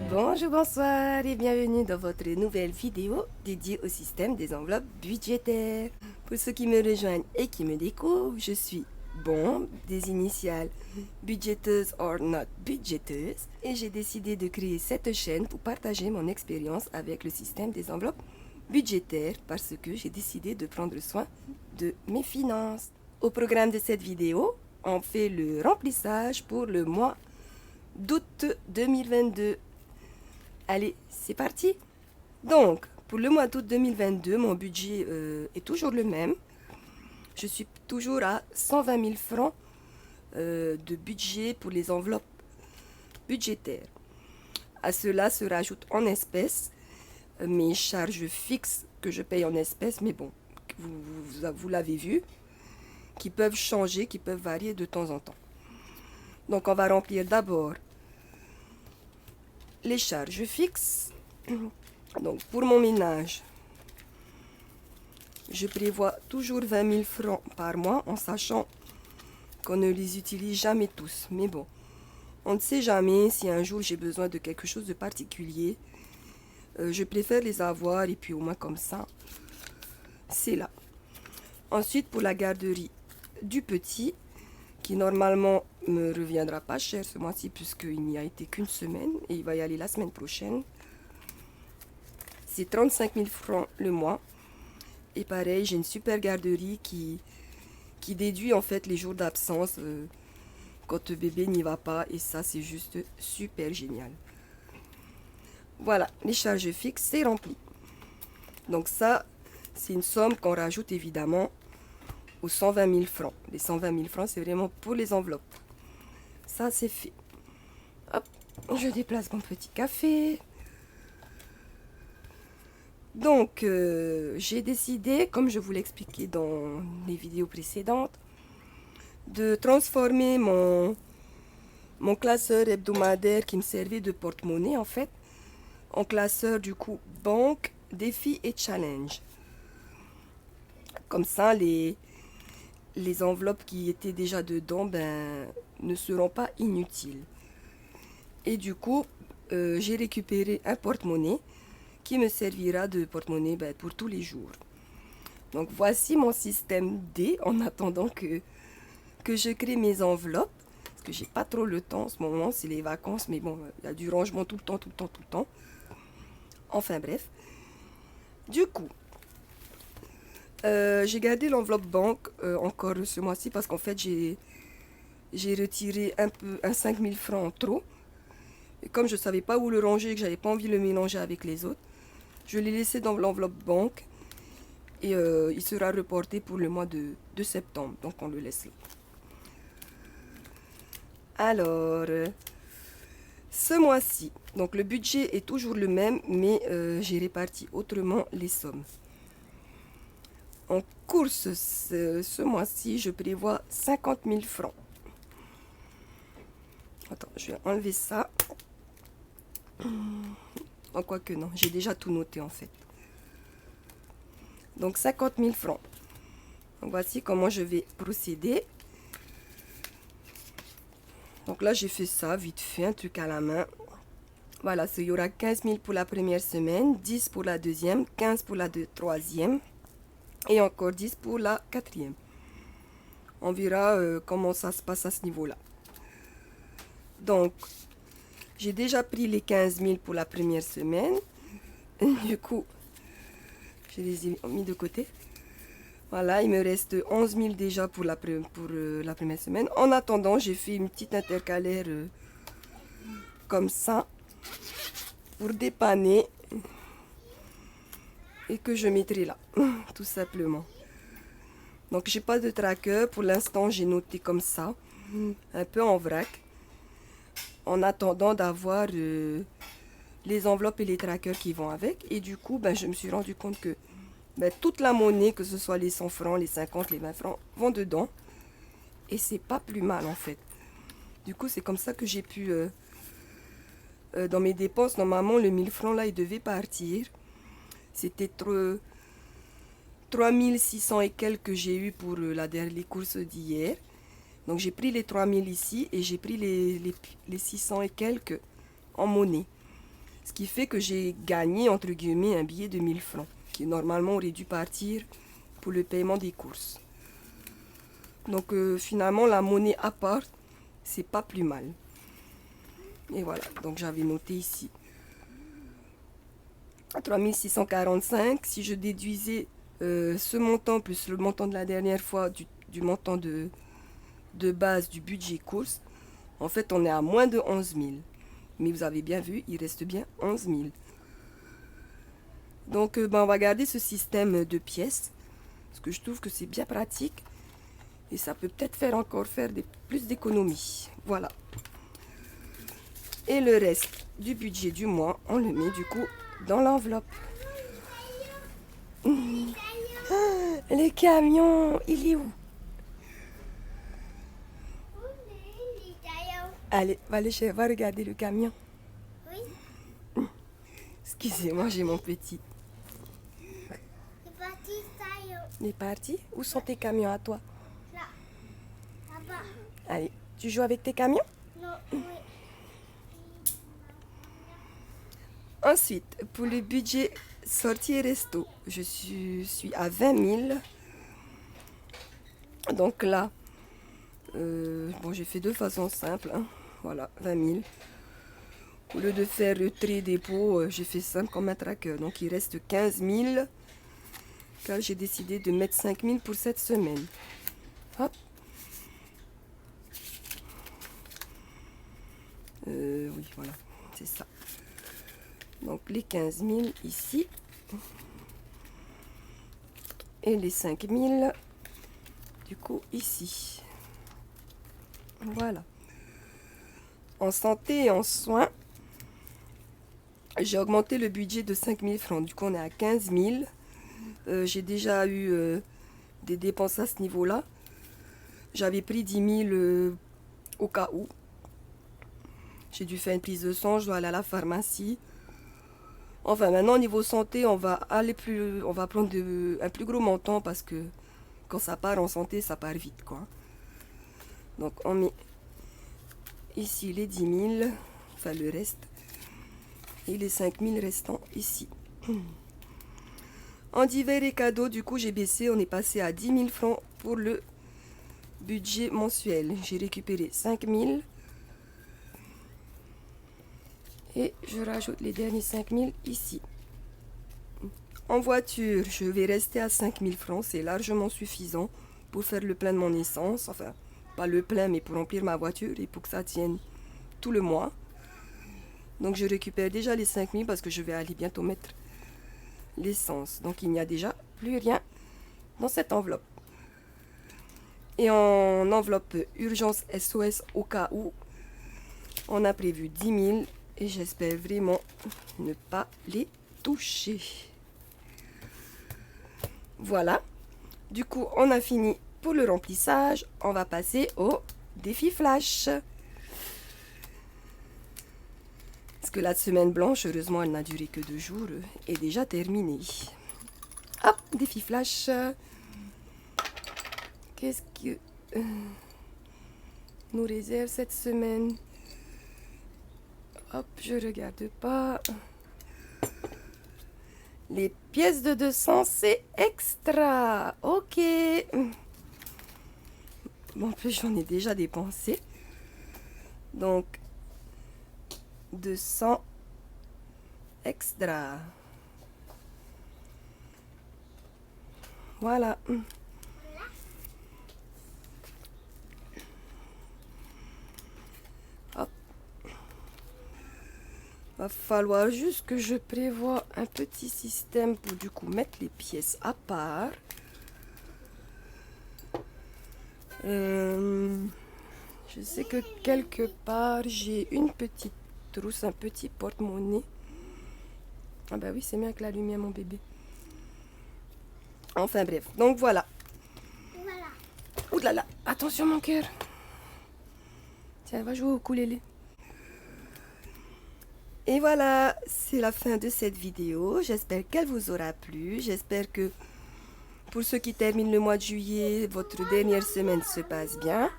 Bonjour, bonsoir et bienvenue dans votre nouvelle vidéo dédiée au système des enveloppes budgétaires. Pour ceux qui me rejoignent et qui me découvrent, je suis Bombe, des initiales budgéteuse or not budgéteuse, et j'ai décidé de créer cette chaîne pour partager mon expérience avec le système des enveloppes budgétaires parce que j'ai décidé de prendre soin de mes finances. Au programme de cette vidéo, on fait le remplissage pour le mois d'août 2022. Allez, c'est parti. Donc, pour le mois d'août 2022, mon budget est toujours le même. Je suis toujours à 120 000 francs de budget pour les enveloppes budgétaires. À cela se rajoutent en espèces mes charges fixes que je paye en espèces, mais bon, vous l'avez vu, qui peuvent changer, qui peuvent varier de temps en temps. Donc, on va remplir d'abord les charges fixes. Donc, pour mon ménage, je prévois toujours 20 000 francs par mois en sachant qu'on ne les utilise jamais tous. Mais bon, on ne sait jamais si un jour j'ai besoin de quelque chose de particulier. Je préfère les avoir et puis au moins comme ça, c'est là. Ensuite, pour la garderie du petit, qui normalement me reviendra pas cher ce mois-ci puisqu'il n'y a été qu'une semaine et il va y aller la semaine prochaine. C'est 35 000 francs le mois. Et pareil, j'ai une super garderie qui déduit en fait les jours d'absence quand le bébé n'y va pas. Et ça, c'est juste super génial. Voilà, les charges fixes, c'est rempli. Donc ça, c'est une somme qu'on rajoute évidemment aux 120 000 francs. Les 120 000 francs, c'est vraiment pour les enveloppes. Ça, c'est fait. Hop, je déplace mon petit café. Donc, j'ai décidé, comme je vous l'expliquais dans les vidéos précédentes, de transformer mon classeur hebdomadaire qui me servait de porte-monnaie, en fait, en classeur, du coup, banque, défi et challenge. Comme ça, les enveloppes qui étaient déjà dedans ne seront pas inutiles. Et du coup, j'ai récupéré un porte-monnaie qui me servira de porte-monnaie pour tous les jours. Donc voici mon système D en attendant que je crée mes enveloppes. Parce que j'ai pas trop le temps en ce moment, c'est les vacances, mais bon, il y a du rangement tout le temps. Enfin bref. Du coup, j'ai gardé l'enveloppe banque encore ce mois-ci parce qu'en fait j'ai retiré un 5 000 francs en trop. Et comme je ne savais pas où le ranger et que j'avais pas envie de le mélanger avec les autres, je l'ai laissé dans l'enveloppe banque et il sera reporté pour le mois de septembre. Donc on le laisse là. Alors, ce mois-ci, donc le budget est toujours le même, mais j'ai réparti autrement les sommes. En course, ce mois-ci, je prévois 50 000 francs. Attends, je vais enlever ça. Oh, quoique non, j'ai déjà tout noté en fait. Donc 50 000 francs. Donc voici comment je vais procéder. Donc là j'ai fait ça vite fait, un truc à la main. Voilà, il y aura 15 000 pour la première semaine, 10 pour la deuxième, 15 pour la troisième et encore 10 pour la quatrième. On verra comment ça se passe à ce niveau-là. Donc, j'ai déjà pris les 15 000 pour la première semaine. Du coup, je les ai mis de côté. Voilà, il me reste 11 000 déjà pour la première semaine. En attendant, j'ai fait une petite intercalaire comme ça pour dépanner et que je mettrai là, tout simplement. Donc, j'ai pas de tracker. Pour l'instant, j'ai noté comme ça, un peu en vrac, en attendant d'avoir les enveloppes et les trackers qui vont avec. Et du coup, je me suis rendu compte que toute la monnaie, que ce soit les 100 francs, les 50, les 20 francs, vont dedans. Et c'est pas plus mal en fait. Du coup, c'est comme ça que j'ai pu... dans mes dépenses, normalement, le 1000 francs là, il devait partir. C'était 3600 et quelques que j'ai eu pour les courses d'hier. Donc j'ai pris les 3000 ici et j'ai pris les 600 et quelques en monnaie. Ce qui fait que j'ai gagné, entre guillemets, un billet de 1000 francs, qui normalement aurait dû partir pour le paiement des courses. Donc finalement, la monnaie à part, c'est pas plus mal. Et voilà, donc j'avais noté ici 3645. Si je déduisais ce montant plus le montant de la dernière fois du montant de base du budget course, en fait on est à moins de 11 000. Mais vous avez bien vu, il reste bien 11 000. Donc on va garder ce système de pièces, parce que je trouve que c'est bien pratique. Et ça peut peut-être faire plus d'économies. Voilà. Et le reste du budget du mois, on le met du coup dans l'enveloppe. Le camion, il est où? Allez, va regarder le camion. Oui. Excusez-moi, j'ai mon petit. C'est parti, Taillon. Il est parti? Où sont tes camions à toi? Là. Là-bas. Allez, tu joues avec tes camions? Non, oui. Ensuite, pour le budget sortie et resto, je suis à 20 000. Donc là, bon, j'ai fait de façon simple. Hein. Voilà, 20 000. Au lieu de faire retrait dépôt, j'ai fait simple comme un tracker. Donc il reste 15 000. Car j'ai décidé de mettre 5 000 pour cette semaine. Hop. Oui, voilà, c'est ça. Donc les 15 000 ici. Et les 5 000 du coup ici. Voilà. En santé et en soins, j'ai augmenté le budget de 5 000 francs. Du coup, on est à 15 000. J'ai déjà eu des dépenses à ce niveau-là. J'avais pris 10 000 au cas où. J'ai dû faire une prise de sang, je dois aller à la pharmacie. Enfin, maintenant, au niveau santé, on va prendre un plus gros montant parce que quand ça part en santé, ça part vite, quoi. Donc, on met ici les 10 000, enfin le reste, et les 5 000 restants ici. En divers et cadeaux, du coup, j'ai baissé, on est passé à 10 000 francs pour le budget mensuel. J'ai récupéré 5 000. Et je rajoute les derniers 5 000 ici. En voiture, je vais rester à 5 000 francs. C'est largement suffisant pour faire le plein de mon essence. Enfin, pas le plein, mais pour remplir ma voiture et pour que ça tienne tout le mois. Donc, je récupère déjà les 5 000 parce que je vais aller bientôt mettre l'essence. Donc, il n'y a déjà plus rien dans cette enveloppe. Et en enveloppe urgence SOS au cas où, on a prévu 10 000. Et j'espère vraiment ne pas les toucher. Voilà. Du coup, on a fini pour le remplissage. On va passer au défi flash. Parce que la semaine blanche, heureusement, elle n'a duré que 2 jours, est déjà terminée. Hop, défi flash. Qu'est-ce que nous réserve cette semaine? Hop, je regarde pas. Les pièces de 200, c'est extra. Ok. Bon, en plus, j'en ai déjà dépensé. Donc, 200 extra. Voilà. Va falloir juste que je prévoie un petit système pour du coup mettre les pièces à part. Je sais que quelque part j'ai une petite trousse, un petit porte-monnaie. Ah bah oui, c'est mieux avec la lumière, mon bébé. Enfin bref, donc voilà. Voilà. Ouh là là, attention mon cœur. Tiens, va jouer au ukulélé. Et voilà, c'est la fin de cette vidéo. J'espère qu'elle vous aura plu. J'espère que pour ceux qui terminent le mois de juillet, votre dernière semaine se passe bien.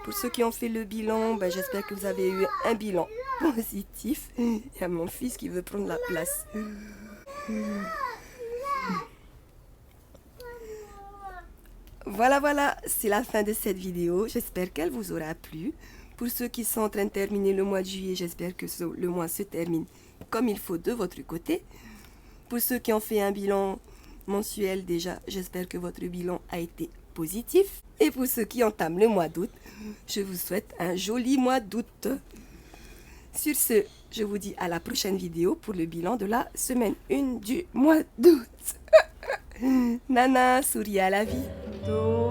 Pour ceux qui ont fait le bilan, j'espère que vous avez eu un bilan positif. Il y a mon fils qui veut prendre la place. Voilà, c'est la fin de cette vidéo. J'espère qu'elle vous aura plu. Pour ceux qui sont en train de terminer le mois de juillet, j'espère que le mois se termine comme il faut de votre côté. Pour ceux qui ont fait un bilan mensuel déjà, j'espère que votre bilan a été positif. Et pour ceux qui entament le mois d'août, je vous souhaite un joli mois d'août. Sur ce, je vous dis à la prochaine vidéo pour le bilan de la semaine 1 du mois d'août. Nana, souris à la vie.